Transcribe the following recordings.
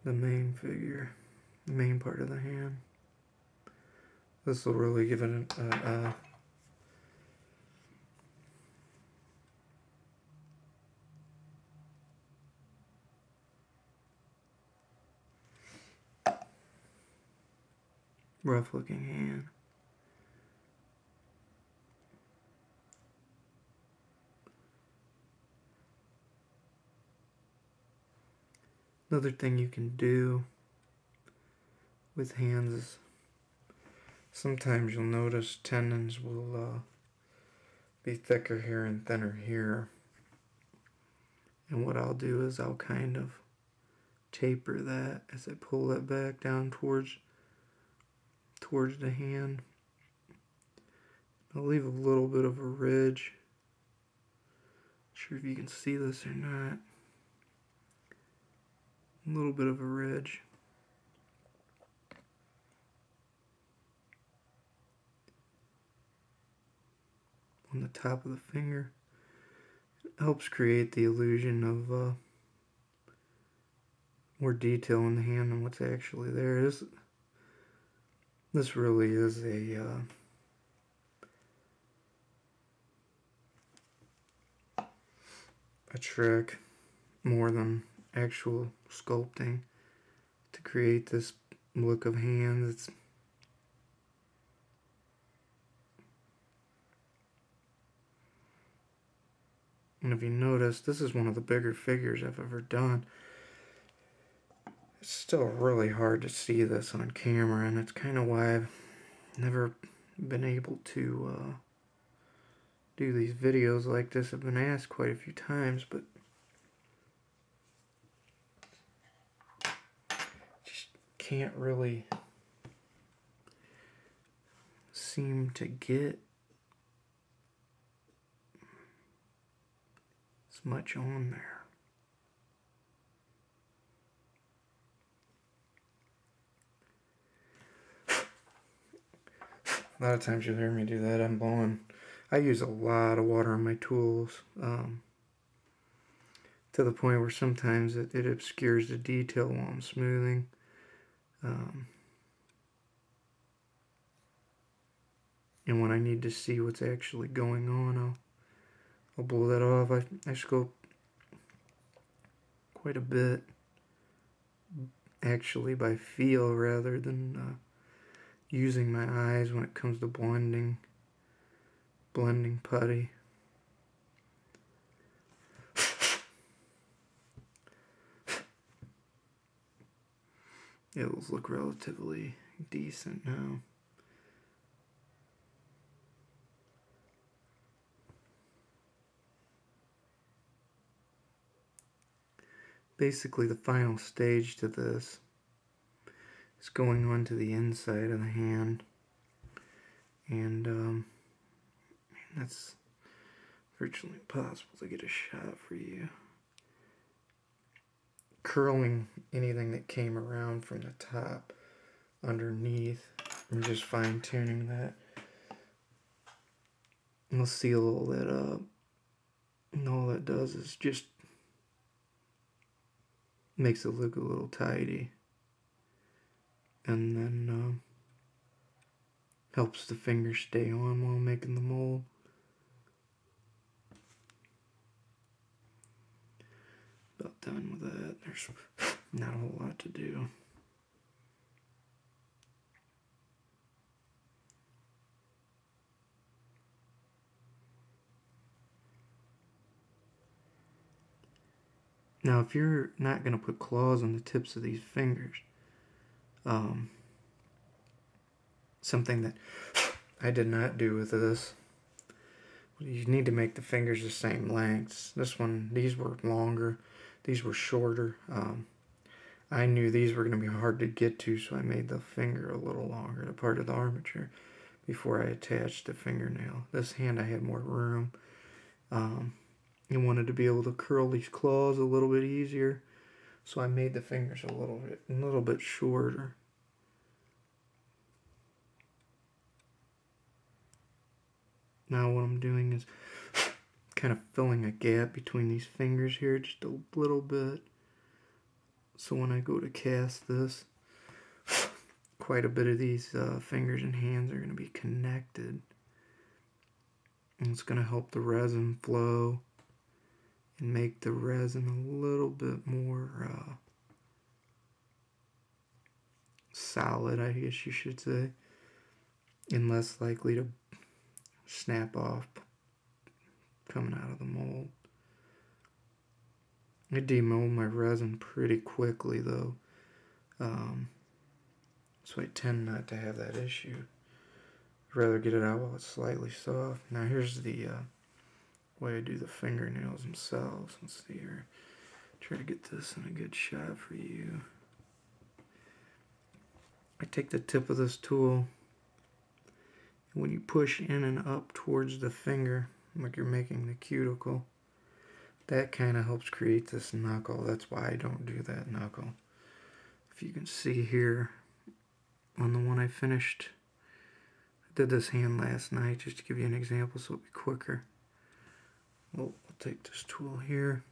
the main figure, the main part of the hand. This will really give it a rough looking hand. Another thing you can do with hands is sometimes you'll notice tendons will be thicker here and thinner here. And what I'll do is I'll kind of taper that as I pull that back down towards the hand. I'll leave a little bit of a ridge. Not sure if you can see this or not. A little bit of a ridge. On the top of the finger. It helps create the illusion of more detail in the hand than what's actually there. This really is a trick more than actual sculpting to create this look of hands. And if you notice, this is one of the bigger figures I've ever done. It's still really hard to see this on camera, and it's kind of why I've never been able to do these videos like this. I've been asked quite a few times, but just can't really seem to get as much on there. A lot of times you'll hear me do that. I use a lot of water on my tools, to the point where sometimes it obscures the detail while I'm smoothing. And when I need to see what's actually going on, I'll blow that off. I sculpt quite a bit, actually, by feel rather than using my eyes when it comes to blending putty. It'll look relatively decent now. Basically, the final stage to this is going on to the inside of the hand, and that's virtually impossible to get a shot for you. Curling anything that came around from the top underneath and just fine-tuning that. We'll seal all that up, and all that does is just makes it look a little tidy, and then helps the finger stay on while making the mold. About done with that. There's not a whole lot to do. Now, if you're not going to put claws on the tips of these fingers, something that I did not do with this, you need to make the fingers the same lengths. These were longer, these were shorter. I knew these were going to be hard to get to, so I made the finger a little longer, the part of the armature, before I attached the fingernail. This hand I had more room. I wanted to be able to curl these claws a little bit easier, so I made the fingers a little bit shorter. Now what I'm doing is kind of filling a gap between these fingers here just a little bit. So when I go to cast this, quite a bit of these fingers and hands are going to be connected. And it's going to help the resin flow and make the resin a little bit more solid, I guess you should say, and less likely to snap off coming out of the mold. I demold my resin pretty quickly though, so I tend not to have that issue. I'd rather get it out while it's slightly soft. Now here's the way I do the fingernails themselves. Let's see here. Try to get this in a good shot for you. I take the tip of this tool, and when you push in and up towards the finger, like you're making the cuticle, that kind of helps create this knuckle. That's why I don't do that knuckle. If you can see here, on the one I finished, I did this hand last night just to give you an example so it'll be quicker. We'll take this tool here,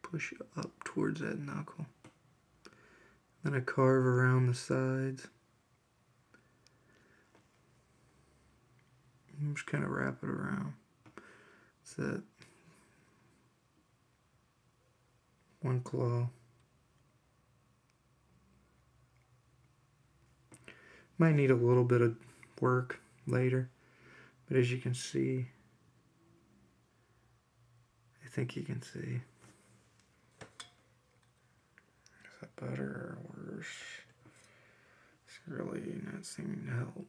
push up towards that knuckle. Then I carve around the sides. And just kind of wrap it around. That's it. One claw. Might need a little bit of work later, but as you can see, I think you can see. Is that better or worse? It's really not seeming to help.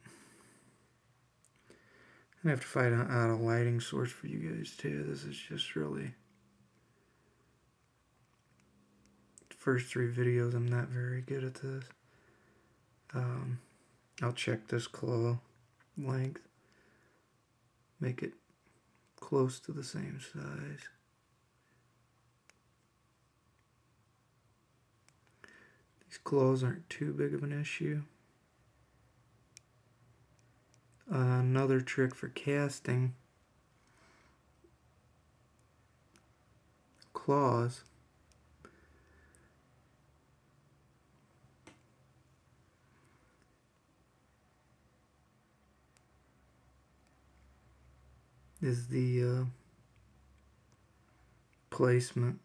I'm gonna have to find out a lighting source for you guys too. This is just really the first 3 videos. I'm not very good at this. I'll check this claw length, make it close to the same size. These claws aren't too big of an issue. Another trick for casting claws is the placement.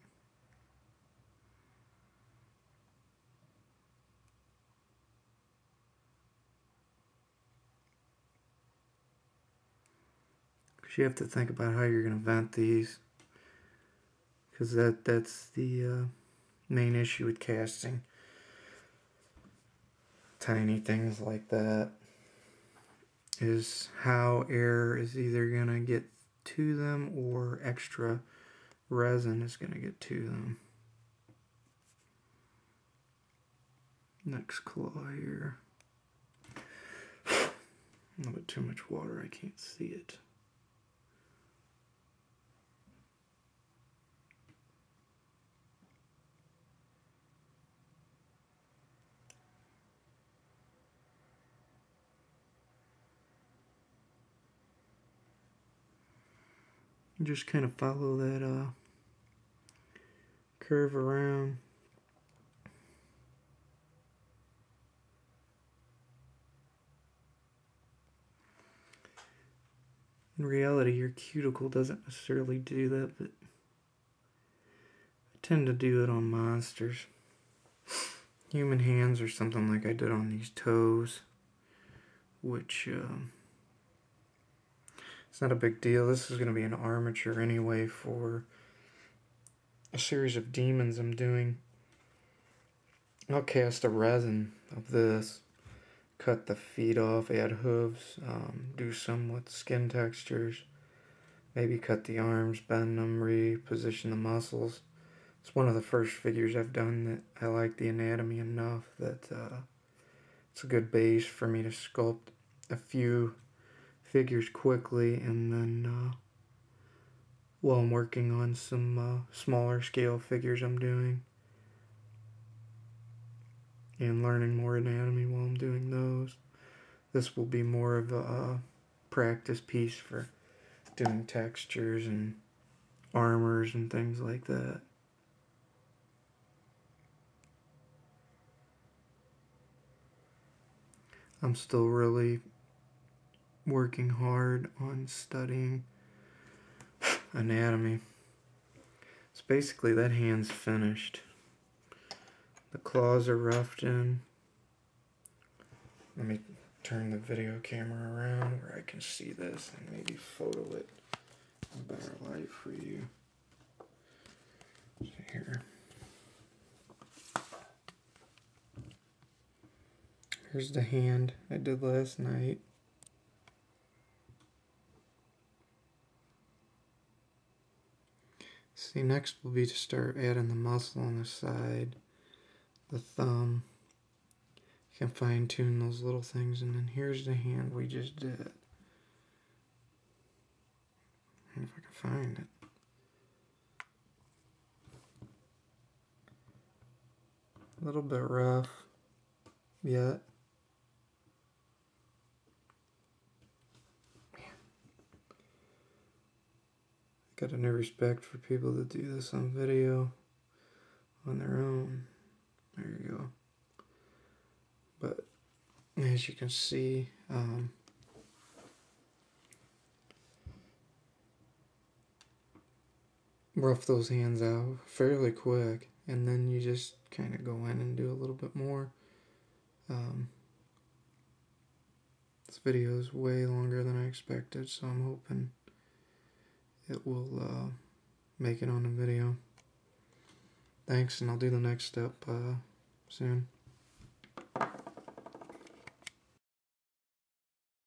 Because you have to think about how you're going to vent these, because that's the main issue with casting tiny things like that, is how air is either going to get to them or extra resin is going to get to them. Next claw here. A little bit too much water, I can't see it. And just kind of follow that curve around. In reality, your cuticle doesn't necessarily do that, but I tend to do it on monsters. Human hands or something like I did on these toes, which it's not a big deal. This is going to be an armature anyway for a series of demons I'm doing. I'll cast a resin of this, cut the feet off, add hooves, do some with skin textures, maybe cut the arms, bend them, reposition the muscles. It's one of the first figures I've done that I like the anatomy enough that it's a good base for me to sculpt a few figures quickly, and then while I'm working on some smaller scale figures I'm doing and learning more anatomy while I'm doing those. This will be more of a practice piece for doing textures and armors and things like that. I'm still really working hard on studying anatomy. So basically that hand's finished. The claws are roughed in. Let me turn the video camera around where I can see this and maybe photo it in a better light for you. So here. Here's the hand I did last night. See, next will be to start adding the muscle on the side, the thumb. You can fine tune those little things, and then here's the hand we just did. If I can find it. A little bit rough yet. Got a new respect for people that do this on video on their own. There you go. But as you can see, rough those hands out fairly quick, and then you just kind of go in and do a little bit more. This video is way longer than I expected, so I'm hoping it will make it on the video. Thanks, and I'll do the next step soon.